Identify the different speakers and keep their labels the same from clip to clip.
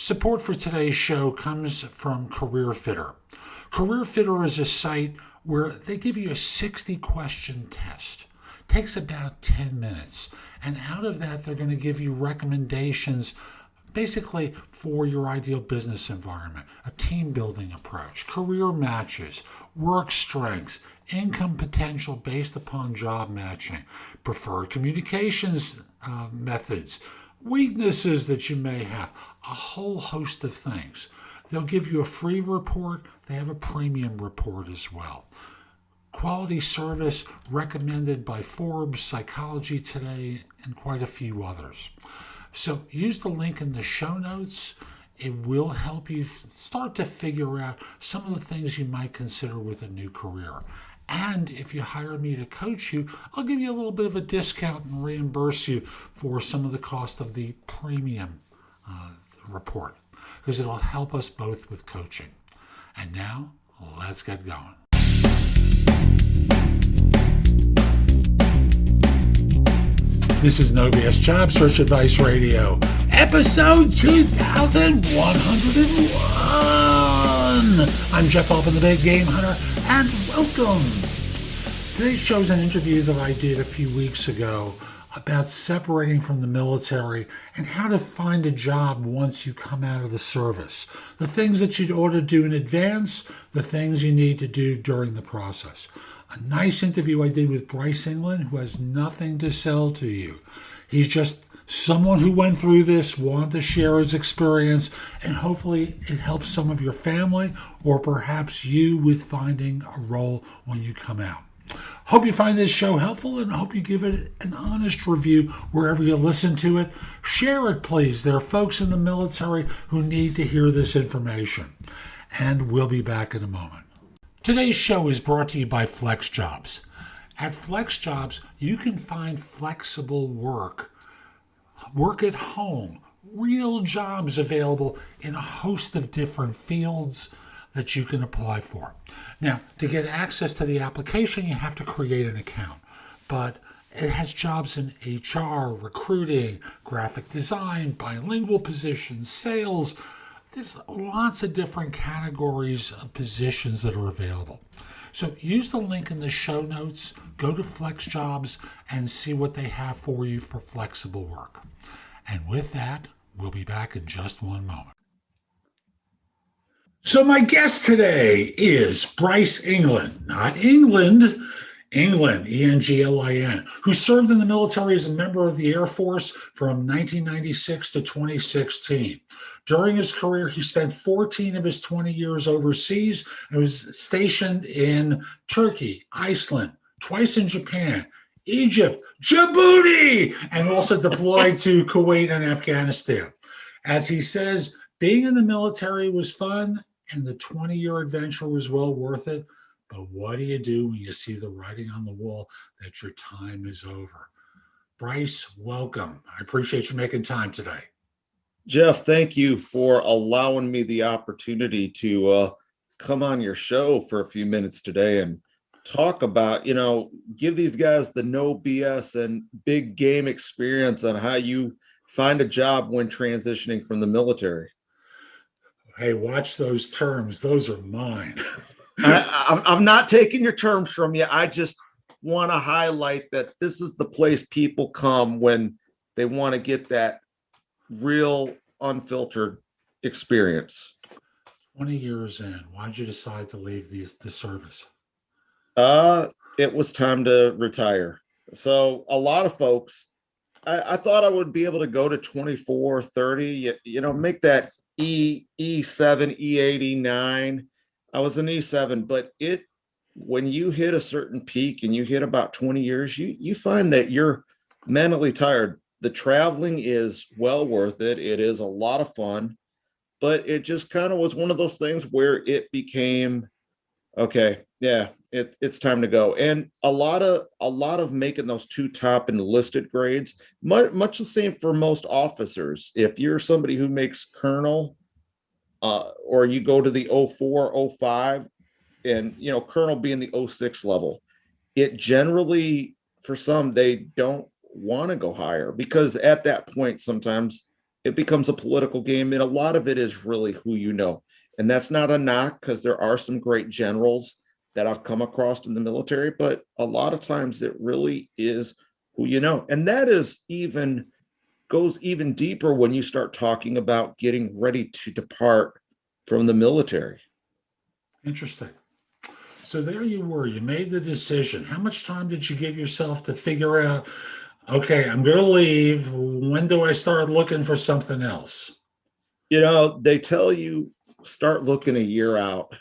Speaker 1: Support for today's show comes from Career Fitter. Career Fitter is a site where they give you a 60-question test. Takes about 10 minutes. And out of that, they're going to give you recommendations basically for your ideal business environment, a team building approach, career matches, work strengths, income potential based upon job matching, preferred communications methods, weaknesses that you may have, a whole host of things. They'll give you a free report. They have a premium report as well. Quality service recommended by Forbes, Psychology Today, and quite a few others. So use the link in the show notes. It will help you start to figure out some of the things you might consider with a new career. And if you hire me to coach you, I'll give you a little bit of a discount and reimburse you for some of the cost of the premium report, because it'll help us both with coaching. And now, let's get going. This is No BS Job Search Advice Radio, episode 2101. I'm Jeff Altman, the Big Game Hunter, and welcome. Today's show is an interview that I did a few weeks ago about separating from the military and how to find a job once you come out of the service. The things that you ought to do in advance, the things you need to do during the process. A nice interview I did with Bryce Englin, who has nothing to sell to you. He's just someone who went through this, wanted to share his experience, and hopefully it helps some of your family or perhaps you with finding a role when you come out. Hope you find this show helpful and hope you give it an honest review wherever you listen to it. Share it, please. There are folks in the military who need to hear this information. And we'll be back in a moment. Today's show is brought to you by FlexJobs. At FlexJobs, you can find flexible work at home, real jobs available in a host of different fields that you can apply for. Now, to get access to the application, you have to create an account, but it has jobs in HR, recruiting, graphic design, bilingual positions, sales. There's lots of different categories of positions that are available. So use the link in the show notes, go to FlexJobs, and see what they have for you for flexible work. And with that, we'll be back in just one moment. So my guest today is Bryce Englin, not England, Englin, E-N-G-L-I-N, who served in the military as a member of the Air Force from 1996 to 2016. During his career, he spent 14 of his 20 years overseas and was stationed in Turkey, Iceland, twice in Japan, Egypt, Djibouti, and also deployed to Kuwait and Afghanistan. As he says, being in the military was fun and the 20-year adventure was well worth it. But what do you do when you see the writing on the wall that your time is over? Bryce, welcome. I appreciate you making time today.
Speaker 2: Jeff, thank you for allowing me the opportunity to come on your show for a few minutes today and talk about, give these guys the no BS and big game experience on how you find a job when transitioning from the military.
Speaker 1: Hey, watch those terms. Those are mine.
Speaker 2: I'm not taking your terms from you. I just want to highlight that this is the place people come when they want to get that real unfiltered experience.
Speaker 1: 20 years in, why did you decide to leave the service?
Speaker 2: It was time to retire. So a lot of folks, I thought I would be able to go to 24, 30, make that E7, E89. I was an E7, but when you hit a certain peak and you hit about 20 years, you find that you're mentally tired. The traveling is well worth it. It is a lot of fun, but it just kind of was one of those things where it became, okay, yeah, it's time to go. And a lot of making those two top enlisted grades, much the same for most officers. If you're somebody who makes colonel, or you go to the 04, 05, and colonel being the 06 level, it generally, for some, they don't want to go higher because at that point sometimes it becomes a political game, and a lot of it is really who you know. And that's not a knock, because there are some great generals that I've come across in the military, but a lot of times it really is who you know. And that is even goes even deeper when you start talking about getting ready to depart from the military.
Speaker 1: Interesting. So there you were. You made the decision. How much time did you give yourself to figure out, okay, I'm going to leave. When do I start looking for something else?
Speaker 2: They tell you start looking a year out.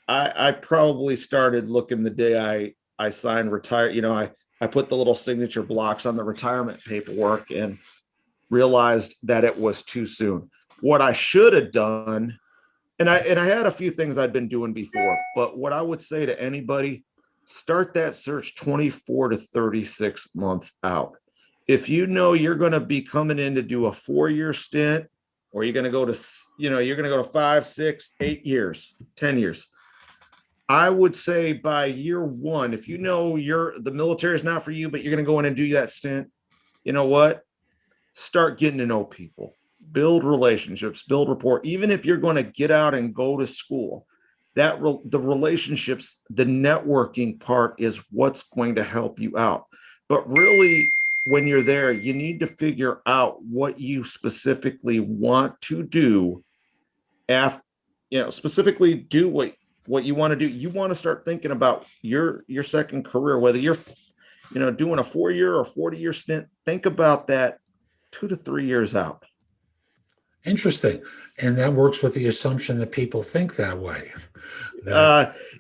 Speaker 2: I probably started looking the day I signed retire. I put the little signature blocks on the retirement paperwork and realized that it was too soon. What I should have done, and I had a few things I'd been doing before, but what I would say to anybody, start that search 24 to 36 months out. If you know you're going to be coming in to do a 4-year stint, or you're going to go to, you're going to go to 5, 6, 8 years, 10 years. I would say by year 1, if you know the military is not for you, but you're going to go in and do that stint, you know what? Start getting to know people, build relationships, build rapport. Even if you're going to get out and go to school, the relationships, the networking part is what's going to help you out. But really, when you're there, you need to figure out what you specifically want to do after, specifically do what you want to do. You want to start thinking about your second career, whether you're, doing a 4-year or 40-year stint. Think about that 2 to 3 years out.
Speaker 1: Interesting. And that works with the assumption that people think that way.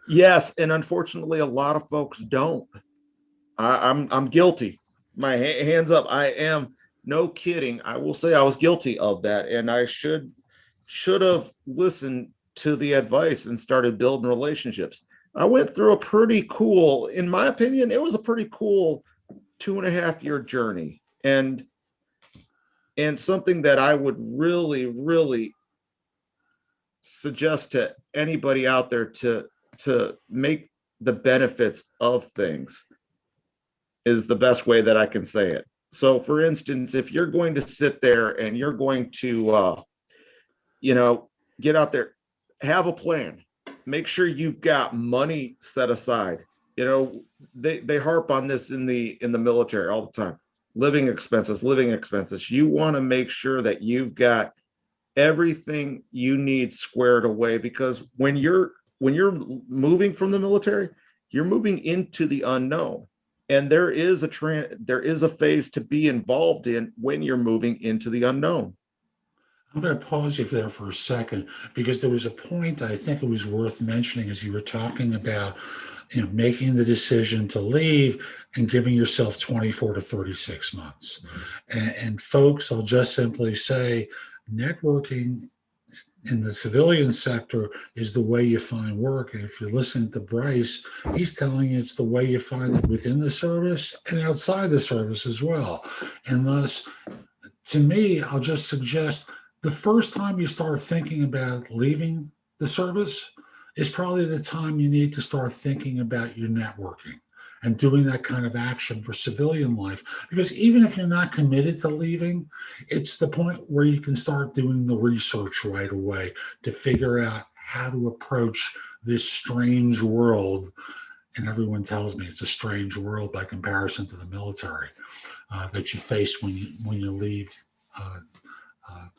Speaker 2: Yes. And unfortunately, a lot of folks don't. I'm guilty. My hands up. I am, no kidding. I will say I was guilty of that. And I should have listened to the advice and started building relationships. I went through a pretty cool, in my opinion, it was a pretty cool 2.5-year journey. And something that I would really, really suggest to anybody out there to make the benefits of things is the best way that I can say it. So for instance, if you're going to sit there and you're going to, get out there, have a plan, make sure you've got money set aside. They harp on this in the military all the time. Living expenses. You want to make sure that you've got everything you need squared away, because when you're moving from the military, you're moving into the unknown. And there is a phase to be involved in when you're moving into the unknown.
Speaker 1: I'm going to pause you there for a second, because there was a point I think it was worth mentioning as you were talking about, making the decision to leave and giving yourself 24 to 36 months. And folks, I'll just simply say, networking in the civilian sector is the way you find work. And if you're listening to Bryce, he's telling you it's the way you find it within the service and outside the service as well. And thus, to me, I'll just suggest the first time you start thinking about leaving the service is probably the time you need to start thinking about your networking and doing that kind of action for civilian life. Because even if you're not committed to leaving, it's the point where you can start doing the research right away to figure out how to approach this strange world. And everyone tells me it's a strange world by comparison to the military that you face when you leave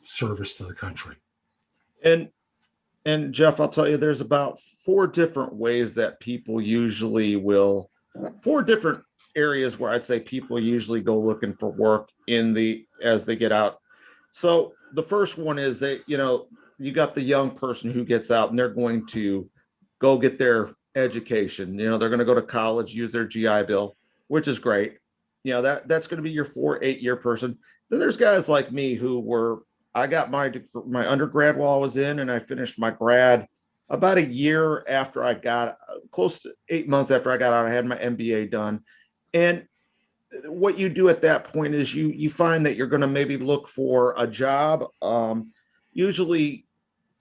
Speaker 1: service to the country.
Speaker 2: And Jeff, I'll tell you, there's about 4 different ways that people usually will, 4 different areas where I'd say people usually go looking for work as they get out. So the first one is you got the young person who gets out and they're going to go get their education. They're going to go to college, use their GI Bill, which is great. That's going to be your 4-8 year person. Then there's guys like me I got my undergrad while I was in, and I finished my grad about a year after I got, close to 8 months after I got out. I had my MBA done. And what you do at that point is you find that you're going to maybe look for a job, usually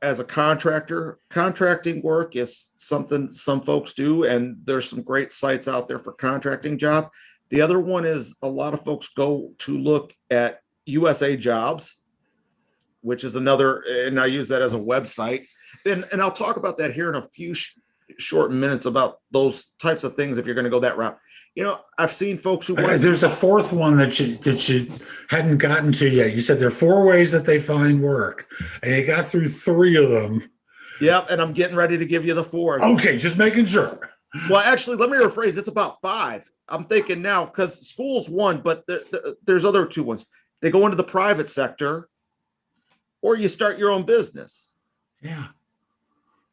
Speaker 2: as a contractor. Contracting work is something some folks do, and there's some great sites out there for contracting job. The other one is a lot of folks go to look at USA Jobs, which is another, and I use that as a website. And I'll talk about that here in a few short minutes about those types of things if you're going to go that route. I've seen folks who want.
Speaker 1: There's a fourth one that you hadn't gotten to yet. You said there are 4 ways that they find work, and you got through 3 of them.
Speaker 2: Yep, and I'm getting ready to give you the 4th.
Speaker 1: Okay, just making sure.
Speaker 2: Well, actually, let me rephrase. It's about 5. I'm thinking now because school's 1, but there's other 2 ones. They go into the private sector, or you start your own business.
Speaker 1: Yeah.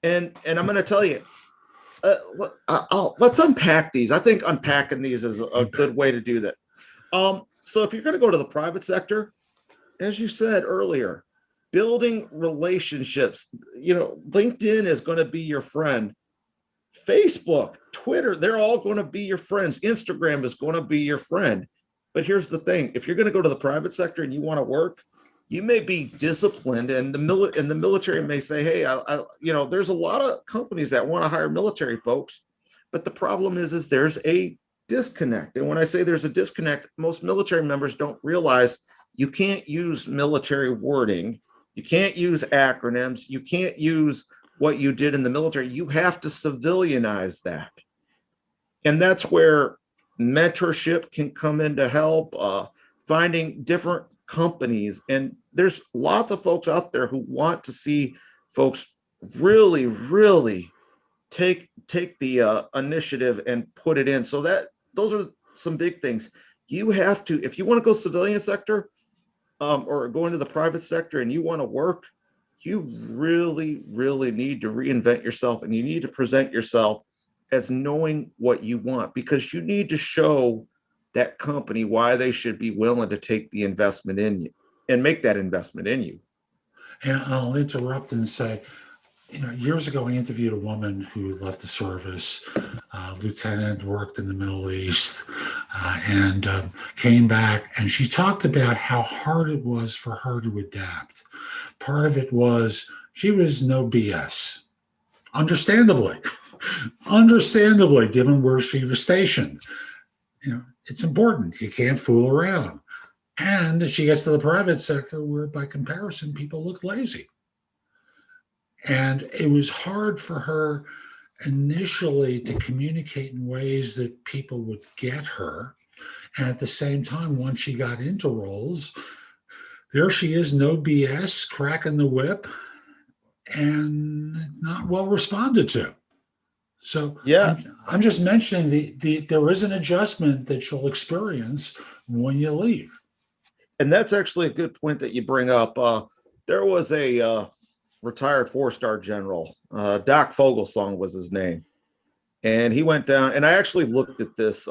Speaker 2: And I'm going to tell you, let's unpack these. I think unpacking these is a good way to do that. So if you're going to go to the private sector, as you said earlier, building relationships, LinkedIn is going to be your friend. Facebook, Twitter, they're all going to be your friends. Instagram is going to be your friend. But here's the thing. If you're going to go to the private sector and you want to work, you may be disciplined, and the military may say, hey, there's a lot of companies that want to hire military folks, but the problem is there's a disconnect. And when I say there's a disconnect, most military members don't realize you can't use military wording. You can't use acronyms. You can't use what you did in the military. You have to civilianize that. And that's where mentorship can come in to help, finding different companies. And there's lots of folks out there who want to see folks really, really take the initiative and put it in. So those are some big things. You have to, if you want to go civilian sector, or go into the private sector and you want to work, you really, really need to reinvent yourself, and you need to present yourself as knowing what you want, because you need to show that company why they should be willing to take the investment in you and make that investment in you.
Speaker 1: And I'll interrupt and say, years ago, I interviewed a woman who left the service, lieutenant, worked in the Middle East, and came back. And she talked about how hard it was for her to adapt. Part of it was she was no BS, understandably, given where she was stationed. It's important. You can't fool around. And she gets to the private sector where, by comparison, people look lazy. And it was hard for her initially to communicate in ways that people would get her. And at the same time, once she got into roles, there she is, no BS, cracking the whip, and not well responded to. So
Speaker 2: yeah,
Speaker 1: I'm just mentioning there is an adjustment that you'll experience when you leave.
Speaker 2: And that's actually a good point that you bring up. There was a retired 4-star general, Doc Fogelsong was his name. And he went down, and I actually looked at this.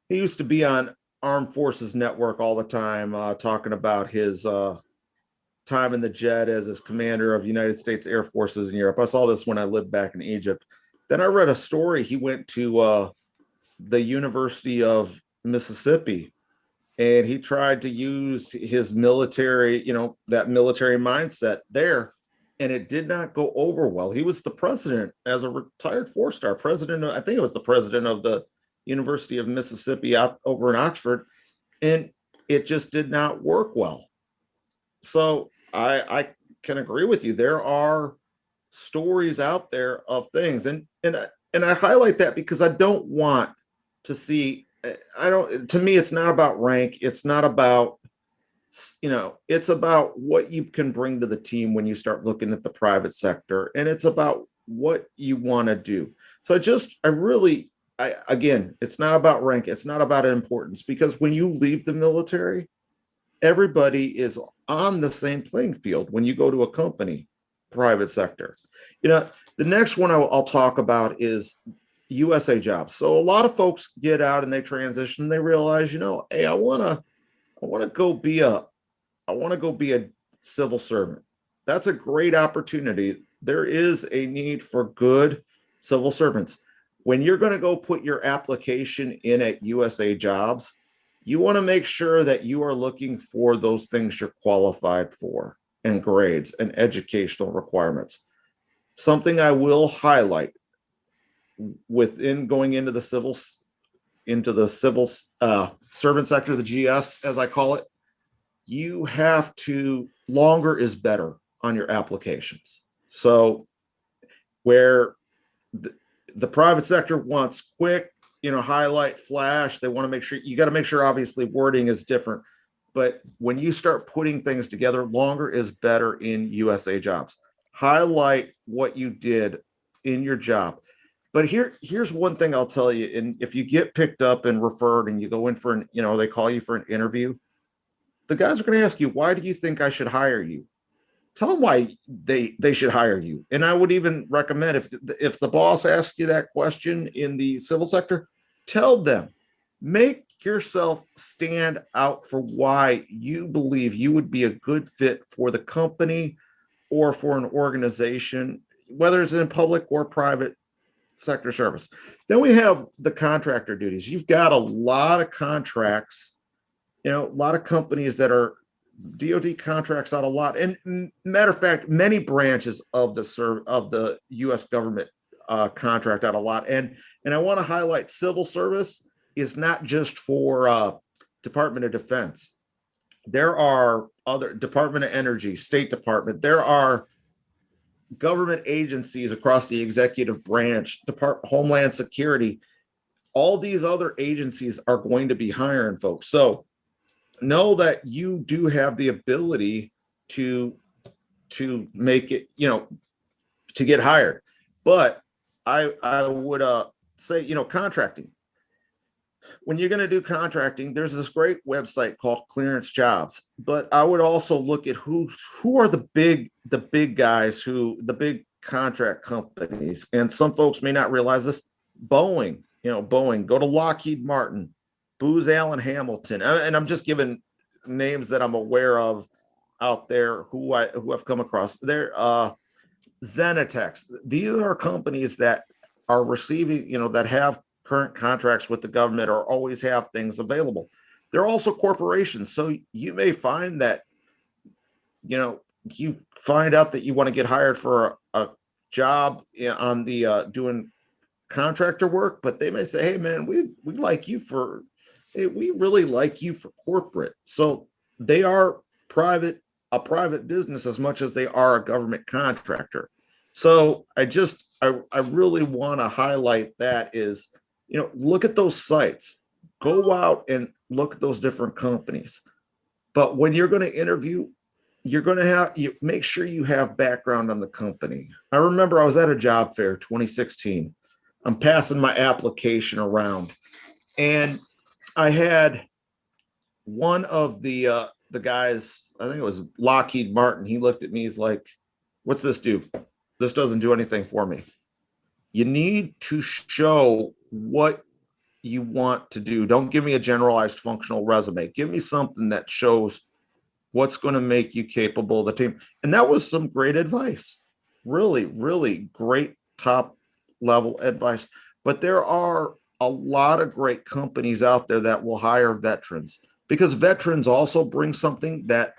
Speaker 2: He used to be on Armed Forces Network all the time, talking about his time in the jet as his commander of United States Air Forces in Europe. I saw this when I lived back in Egypt. Then I read a story. He went to the University of Mississippi, and he tried to use his military, that military mindset there, and it did not go over well. He was the president, as a retired 4-star president. I think it was the president of the University of Mississippi out over in Oxford, and it just did not work well. So I can agree with you. There are stories out there of things, and I highlight that because I don't want to see. To me, it's not about rank. It's not about, it's about what you can bring to the team when you start looking at the private sector, and it's about what you want to do. So again, it's not about rank. It's not about importance, because when you leave the military, everybody is on the same playing field. When you go to a company, private sector, the next one I'll talk about is USA Jobs. So a lot of folks get out and they transition. And they realize, hey, I want to go be a civil servant. That's a great opportunity. There is a need for good civil servants. When you're going to go put your application in at USA Jobs, you want to make sure that you are looking for those things you're qualified for, and grades and educational requirements. Something I will highlight within going into the civil servant sector, the GS, as I call it, you have to, longer is better on your applications. So where the private sector wants quick, highlight, flash, they want to make sure, you got to make sure obviously wording is different. But when you start putting things together, longer is better in USA jobs. Highlight what you did in your job. But here's one thing I'll tell you. And if you get picked up and referred and you go in for they call you for an interview, the guys are going to ask you, why do you think I should hire you? Tell them why they should hire you. And I would even recommend, if the boss asks you that question in the civil sector, tell them, make yourself stand out for why you believe you would be a good fit for the company or for an organization, whether it's in public or private sector service. Then we have the contractor duties. You've got a lot of contracts, a lot of companies that are DoD contracts out a lot. And matter of fact, many branches of the U.S. government contract out a lot. And I want to highlight, civil service is not just for Department of Defense. There are other, Department of Energy, State Department. There are government agencies across the executive branch, Homeland Security. All these other agencies are going to be hiring folks. So know that you do have the ability to make it, to get hired. But I would say, contracting. When you're going to do contracting, there's this great website called Clearance Jobs. But I would also look at who are the big guys, the big contract companies. And some folks may not realize this. Boeing, go to Lockheed Martin, Booz Allen Hamilton, and I'm just giving names that I'm aware of out there who I've come across. They're Zenitex. These are companies that are receiving, that have current contracts with the government or always have things available. They're also corporations, so you may find that, you find out that you want to get hired for a job on the doing contractor work, but they may say, hey man, we like you for, we really like you for corporate. So they are a private business as much as they are a government contractor. So I really want to highlight that is, look at those sites, go out and look at those different companies. But when you're going to interview, you're going to make sure you have background on the company. I remember I was at a job fair 2016. I'm passing my application around, and I had one of the guys, I think it was Lockheed Martin. He looked at me. He's like, "What's this do? This doesn't do anything for me. You need to show what you want to do. Don't give me a generalized functional resume. Give me something that shows what's going to make you capable of the team." And that was some great advice. Really, really great top level advice. But there are a lot of great companies out there that will hire veterans, because veterans also bring something that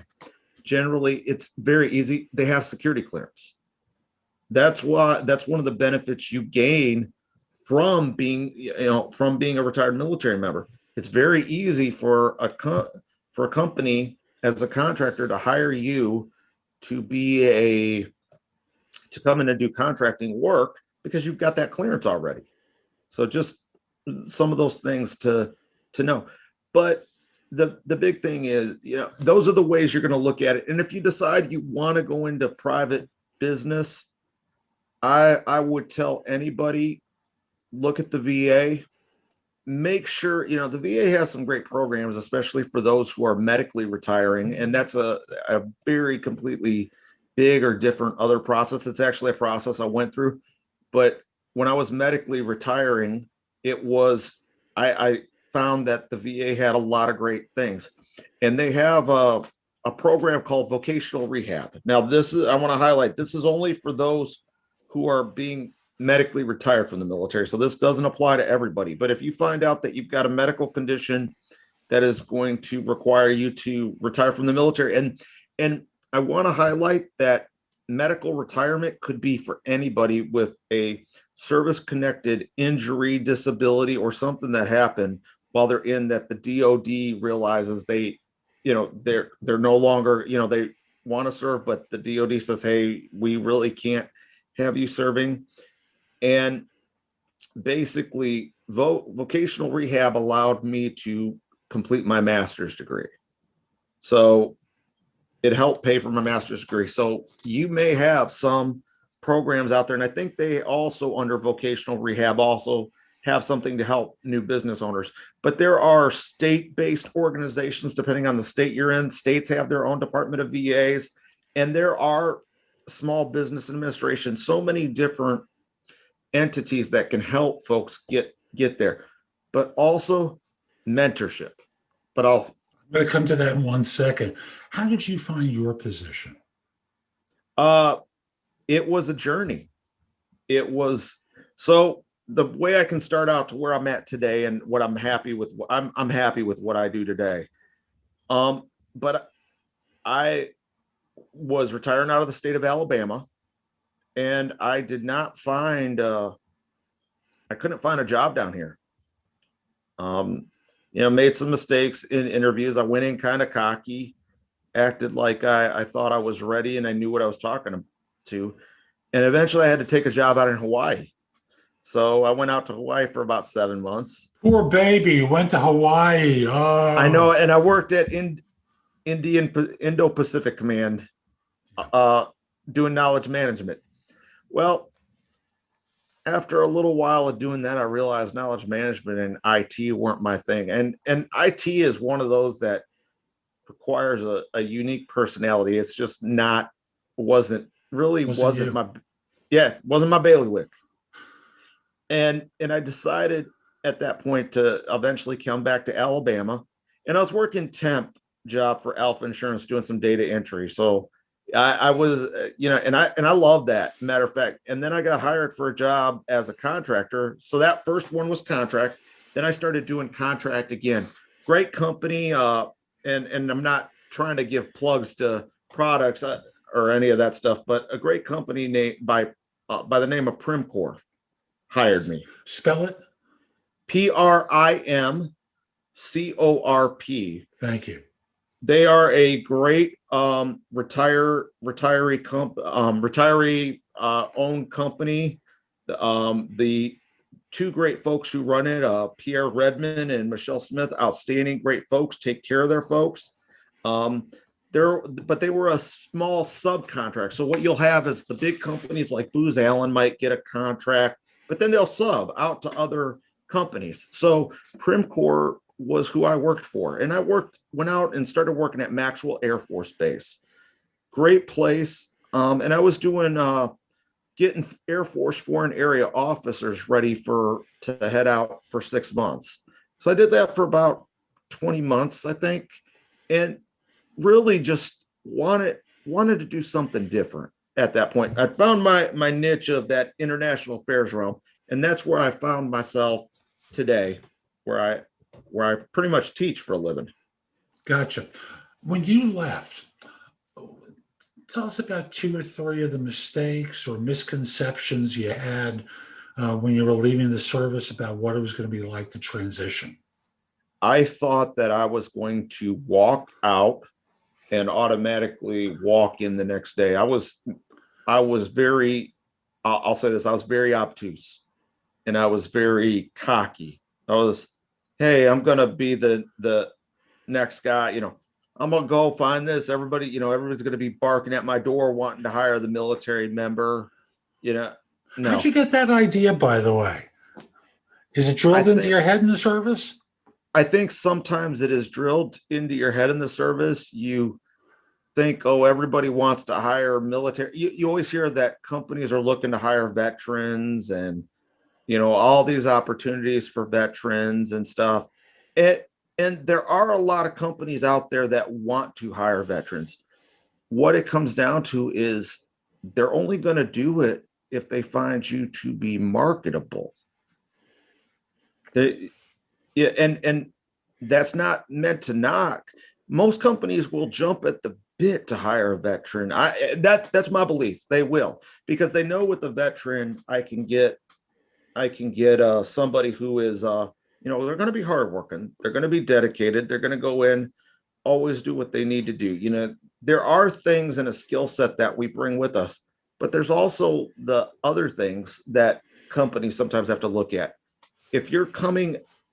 Speaker 2: generally it's very easy. They have security clearance. That's one of the benefits you gain from being a retired military member. It's very easy for a company as a contractor to hire you to come in and do contracting work because you've got that clearance already. So just some of those things to know. But the big thing is, those are the ways you're going to look at it. And if you decide you want to go into private business, I would tell anybody, look at the VA. Make sure, the VA has some great programs, especially for those who are medically retiring. And that's a very completely big or different other process. It's actually a process I went through. But when I was medically retiring, I found that the VA had a lot of great things. And they have a program called vocational rehab. Now, I want to highlight, this is only for those who are being medically retired from the military. So this doesn't apply to everybody. But if you find out that you've got a medical condition that is going to require you to retire from the military, and I want to highlight that medical retirement could be for anybody with a service-connected injury, disability, or something that happened while they're in that the DoD realizes they they're no longer, they want to serve, but the DoD says, hey, we really can't have you serving. And basically, vocational rehab allowed me to complete my master's degree. So it helped pay for my master's degree. So you may have some programs out there, and I think they also, under vocational rehab, also have something to help new business owners. But there are state-based organizations, depending on the state you're in. States have their own Department of VAs, and there are small business administration, so many different entities that can help folks get there, but also mentorship. But
Speaker 1: I'm going to come to that in 1 second. How did you find your position?
Speaker 2: It was a journey. It was, so the way I can start out to where I'm at today and what I'm happy with. I'm happy with what I do today. But I was retiring out of the state of Alabama, and I did not find I couldn't find a job down here. Made some mistakes in interviews. I went in kind of cocky, acted like I thought I was ready and I knew what I was talking to. And eventually I had to take a job out in Hawaii. So I went out to Hawaii for about 7 months.
Speaker 1: Poor baby, went to Hawaii. Oh,
Speaker 2: I know. And I worked at Indo-Pacific Command, doing knowledge management. Well, after a little while of doing that, I realized knowledge management and IT weren't my thing. And IT is one of those that requires a unique personality. It's just wasn't my bailiwick. And I decided at that point to eventually come back to Alabama. And I was working temp job for Alpha Insurance, doing some data entry. So I was, and I love that, matter of fact. And then I got hired for a job as a contractor. So that first one was contract. Then I started doing contract again. Great company. And I'm not trying to give plugs to products or any of that stuff, but a great company named by the name of Primcorp hired me.
Speaker 1: Spell it.
Speaker 2: PRIMCORP.
Speaker 1: Thank you.
Speaker 2: They are a great retiree owned company. The two great folks who run it, Pierre Redmond and Michelle Smith, outstanding, great folks, take care of their folks. But they were a small subcontract. So what you'll have is the big companies like Booz Allen might get a contract, but then they'll sub out to other companies. So Primcorp was who I worked for. And I went out and started working at Maxwell Air Force Base. Great place. And I was doing getting Air Force foreign area officers ready to head out for 6 months. So I did that for about 20 months, I think, and really just wanted to do something different at that point. I found my niche of that international affairs realm, and that's where I found myself today, where I pretty much teach for a living.
Speaker 1: Gotcha. When you left, tell us about 2 or 3 of the mistakes or misconceptions you had when you were leaving the service about what it was going to be like to transition.
Speaker 2: I thought that I was going to walk out and automatically walk in the next day. I'll say this, I was very obtuse and I was very cocky. Hey, I'm going to be the next guy, I'm going to go find this. Everybody's going to be barking at my door wanting to hire the military member, No.
Speaker 1: How'd you get that idea, by the way? Is it drilled into your head in the service?
Speaker 2: I think sometimes it is drilled into your head in the service. You think, everybody wants to hire military. You always hear that companies are looking to hire veterans and, all these opportunities for veterans and stuff. And there are a lot of companies out there that want to hire veterans. What it comes down to is they're only going to do it if they find you to be marketable. And that's not meant to knock. Most companies will jump at the bit to hire a veteran. That's my belief. They will, because they know with the veteran, I can get somebody who is they're going to be hardworking. They're going to be dedicated. They're going to go in always do what they need to do. There are things in a skill set that we bring with us, but there's also the other things that companies sometimes have to look at. If you're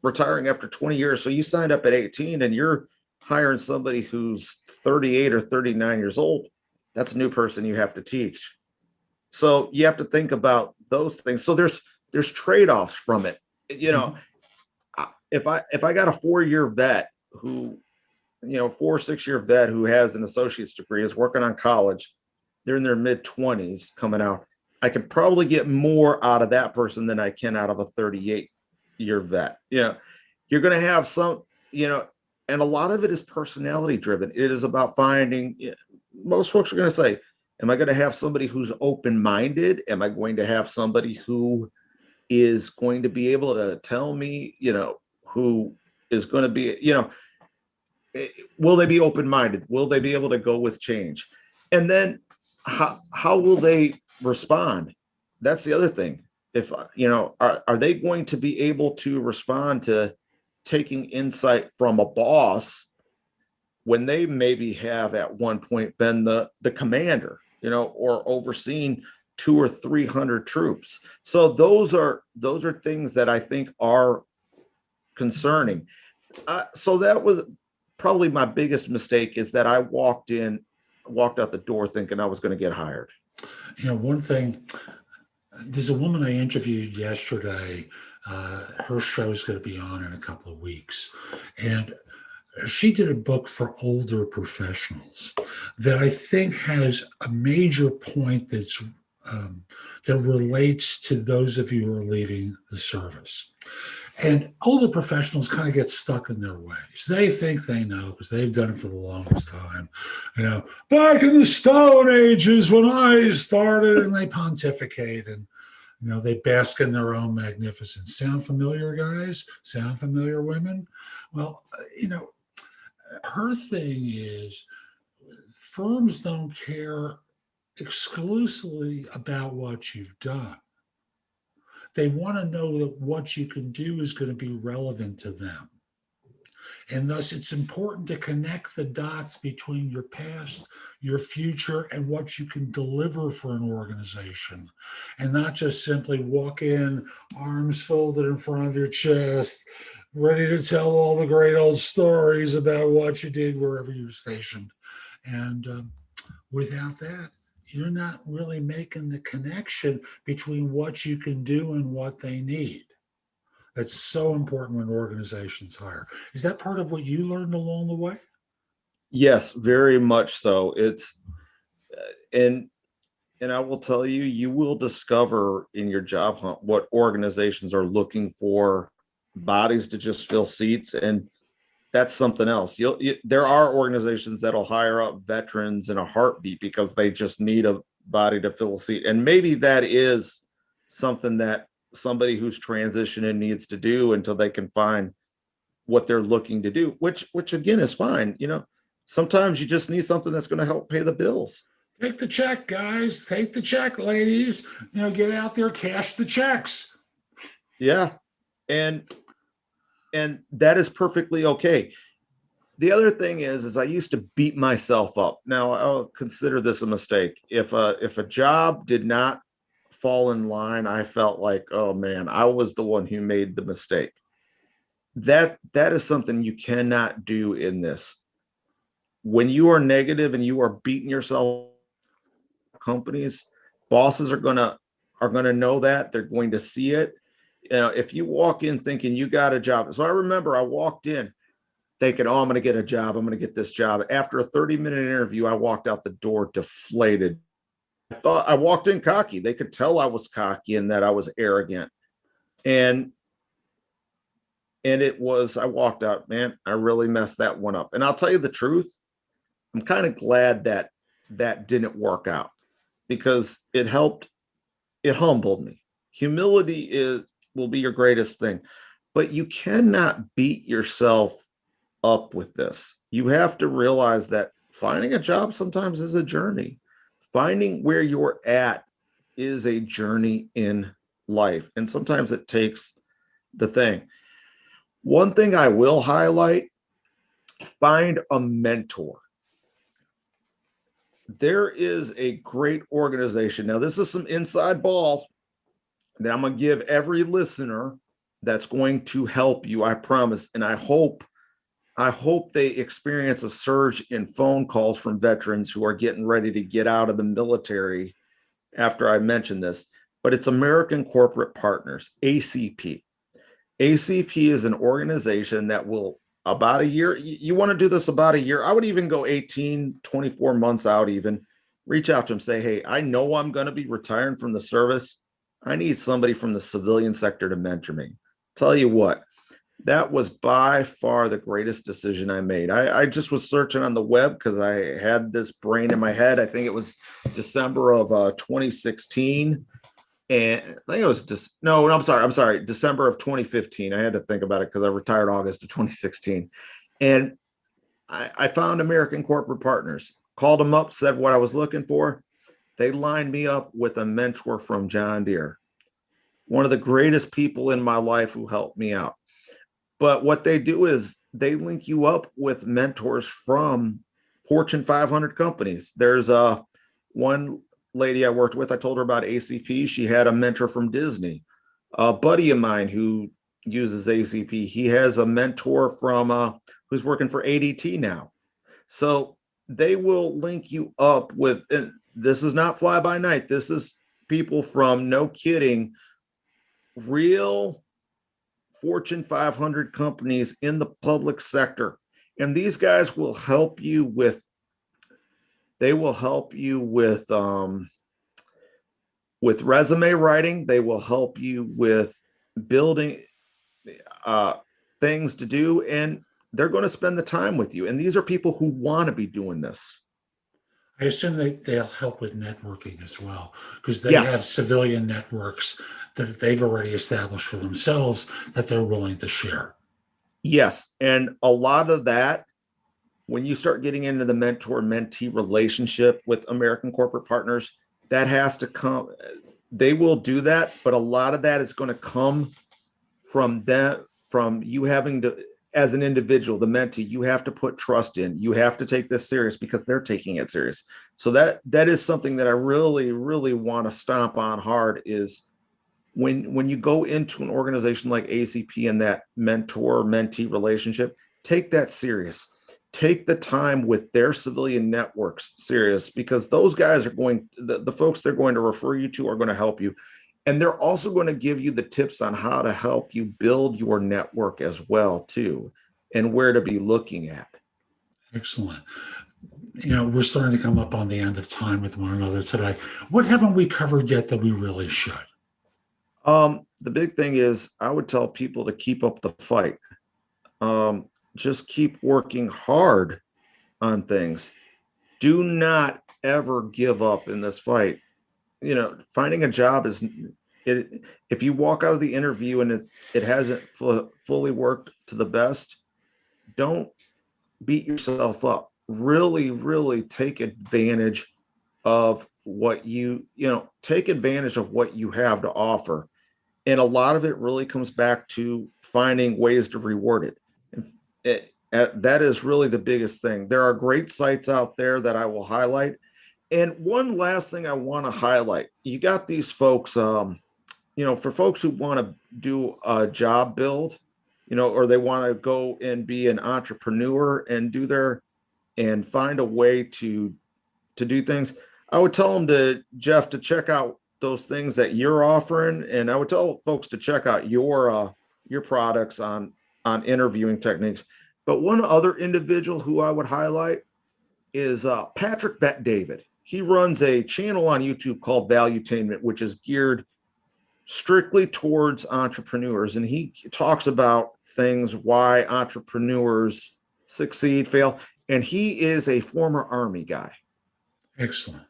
Speaker 2: retiring after 20 years, so you signed up at 18 and you're hiring somebody who's 38 or 39 years old, that's a new person you have to teach. So you have to think about those things. So there's trade-offs from it. If I got a 4-year vet who, 4 or 6-year vet who has an associate's degree, is working on college, they're in their mid-20s coming out, I could probably get more out of that person than I can out of a 38-year vet. You're going to have some, and a lot of it is personality driven. It is about finding, most folks are going to say, am I going to have somebody who's open-minded? Am I going to have somebody who is going to be able to tell me, who is going to be, will they be open-minded? Will they be able to go with change? And then how will they respond? That's the other thing. If, are they going to be able to respond to taking insight from a boss when they maybe have at one point been the commander, or overseen 200 or 300 troops? So those are things that I think are concerning. So that was probably my biggest mistake, is that I walked out the door thinking I was going to get hired.
Speaker 1: One thing, there's a woman I interviewed yesterday. Her show's going to be on in a couple of weeks. And she did a book for older professionals that I think has a major point that relates to those of you who are leaving the service. And older professionals kind of get stuck in their ways. They think they know because they've done it for the longest time. Back in the Stone Ages when I started, and they pontificate and they bask in their own magnificence. Sound familiar, guys? Sound familiar, women? Well, her thing is firms don't care exclusively about what you've done. They want to know that what you can do is going to be relevant to them. And thus, it's important to connect the dots between your past, your future, and what you can deliver for an organization. And not just simply walk in, arms folded in front of your chest, ready to tell all the great old stories about what you did wherever you were stationed. And without that, you're not really making the connection between what you can do and what they need. That's so important when organizations hire. Is that part of what you learned along the way?
Speaker 2: Yes, very much so. It's and I will tell you, you will discover in your job hunt what organizations are looking for bodies to just fill seats, and that's something else. There are organizations that'll hire up veterans in a heartbeat because they just need a body to fill a seat, and maybe that is something that somebody who's transitioning needs to do until they can find what they're looking to do, which again is fine. Sometimes you just need something that's going to help pay the bills.
Speaker 1: Take the check, guys. Take the check, ladies. Get out there, cash the checks.
Speaker 2: Yeah. And that is perfectly okay. The other thing is I used to beat myself up. Now I'll consider this a mistake. If a job did not fall in line, I felt like, oh man, I was the one who made the mistake. That is something you cannot do in this. When you are negative and you are beating yourself, companies, bosses are gonna know that. They're going to see it. If you walk in thinking you got a job. So I remember I walked in thinking, oh, I'm going to get a job. I'm going to get this job. After a 30-minute interview, I walked out the door deflated. I thought I walked in cocky. They could tell I was cocky and that I was arrogant. And I walked out, man, I really messed that one up. And I'll tell you the truth, I'm kind of glad that didn't work out, because it humbled me. Humility will be your greatest thing, but you cannot beat yourself up with this. You have to realize that finding a job sometimes is a journey. Finding where you're at is a journey in life, and sometimes it takes the thing. One thing I will highlight Find a mentor. There is a great organization. Now, this is some inside ball that I'm going to give every listener that's going to help you, I promise. And I hope they experience a surge in phone calls from veterans who are getting ready to get out of the military after I mention this. But it's American Corporate Partners, ACP. ACP is an organization that will, about a year, you want to do this about a year, I would even go 18, 24 months out even, reach out to them, say, hey, I know I'm going to be retiring from the service. I need somebody from the civilian sector to mentor me. Tell you what, that was by far the greatest decision I made. I just was searching on the web because I had this brain in my head. I think it was December of 2016. And I think it was just, no, I'm sorry, December of 2015. I had to think about it because I retired August of 2016. And I found American Corporate Partners, called them up, said what I was looking for. They lined me up with a mentor from John Deere, one of the greatest people in my life who helped me out. But what they do is they link you up with mentors from Fortune 500 companies. There's one lady I worked with, I told her about ACP. She had a mentor from Disney. A buddy of mine who uses ACP, he has a mentor from who's working for ADT now. So they will link you up with, and this is not fly by night. This is people from, no kidding, real Fortune 500 companies in the public sector. And these guys will help you with, resume writing. They will help you with building things to do, and they're going to spend the time with you. And these are people who want to be doing this.
Speaker 1: I assume they'll help with networking as well, because they have civilian networks that they've already established for themselves that they're willing to share.
Speaker 2: Yes. And a lot of that, when you start getting into the mentor-mentee relationship with American Corporate Partners, that has to come. They will do that, but a lot of that is going to come from them, from you having to, as an individual, the mentee, you have to put trust in. You have to take this serious because they're taking it serious. So that is something that I really, really want to stomp on hard, is when you go into an organization like ACP and that mentor-mentee relationship, take that serious. Take the time with their civilian networks serious, because those guys are going, the folks they're going to refer you to are going to help you. And they're also going to give you the tips on how to help you build your network as well, too, and where to be looking at.
Speaker 1: Excellent. We're starting to come up on the end of time with one another today. What haven't we covered yet that we really should?
Speaker 2: The big thing is I would tell people to keep up the fight. Just keep working hard on things. Do not ever give up in this fight. Finding a job is, if you walk out of the interview and it hasn't fully worked to the best, don't beat yourself up. Really, really take advantage of what take advantage of what you have to offer. And a lot of it really comes back to finding ways to reward it. That is really the biggest thing. There are great sites out there that I will highlight. And one last thing I want to highlight, you got these folks, for folks who want to do a job build, or they want to go and be an entrepreneur and and find a way to do things. I would tell them Jeff, to check out those things that you're offering. And I would tell folks to check out your products on interviewing techniques. But one other individual who I would highlight is Patrick Bet-David. He runs a channel on YouTube called Valuetainment, which is geared strictly towards entrepreneurs. And he talks about things, why entrepreneurs succeed, fail. And he is a former Army guy.
Speaker 1: Excellent.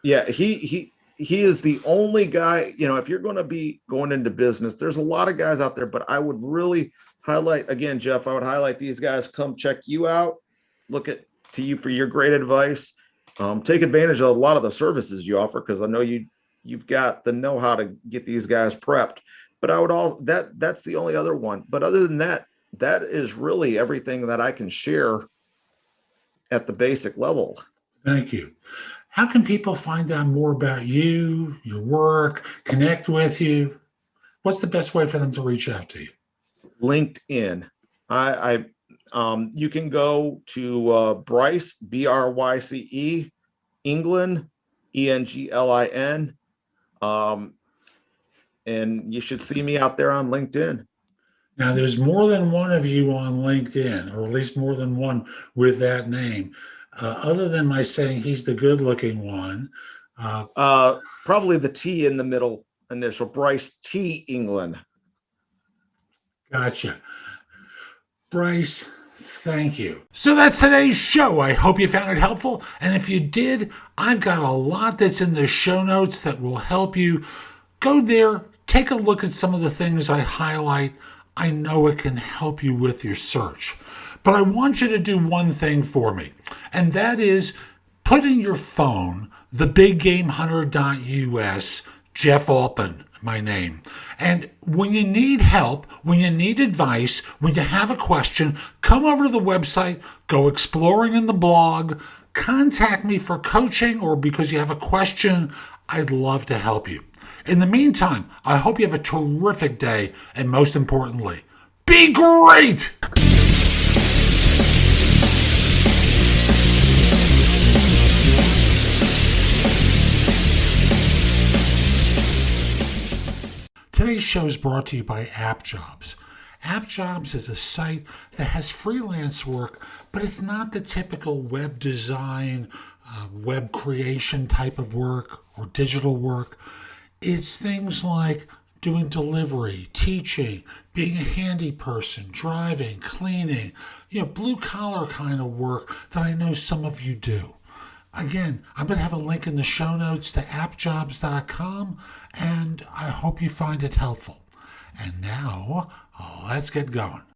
Speaker 2: Yeah, he is the only guy, if you're going to be going into business, there's a lot of guys out there, but I would really highlight, again, Jeff, I would highlight these guys. Come check you out. Look to you for your great advice. Take advantage of a lot of the services you offer, because I know you've got the know-how to get these guys prepped. But that's the only other one. But other than that, that is really everything that I can share at the basic level.
Speaker 1: Thank you. How can people find out more about you, your work, connect with you? What's the best way for them to reach out to you?
Speaker 2: LinkedIn. You can go to Bryce, Bryce, Englin, Englin, and you should see me out there on LinkedIn.
Speaker 1: Now, there's more than one of you on LinkedIn, or at least more than one with that name. Other than my saying he's the good looking one.
Speaker 2: Probably the T in the middle initial, Bryce T. Englin.
Speaker 1: Gotcha. Bryce, thank you. So that's today's show. I hope you found it helpful. And if you did, I've got a lot that's in the show notes that will help you. Go there, take a look at some of the things I highlight. I know it can help you with your search. But I want you to do one thing for me, and that is put in your phone thebiggamehunter.us, Jeff Altman, my name. And when you need help, when you need advice, when you have a question, come over to the website, go exploring in the blog, contact me for coaching or because you have a question. I'd love to help you. In the meantime, I hope you have a terrific day, and most importantly, be great! Today's show is brought to you by AppJobs. AppJobs is a site that has freelance work, but it's not the typical web design, web creation type of work or digital work. It's things like doing delivery, teaching, being a handy person, driving, cleaning, blue collar kind of work that I know some of you do. Again, I'm going to have a link in the show notes to appjobs.com, and I hope you find it helpful. And now, let's get going.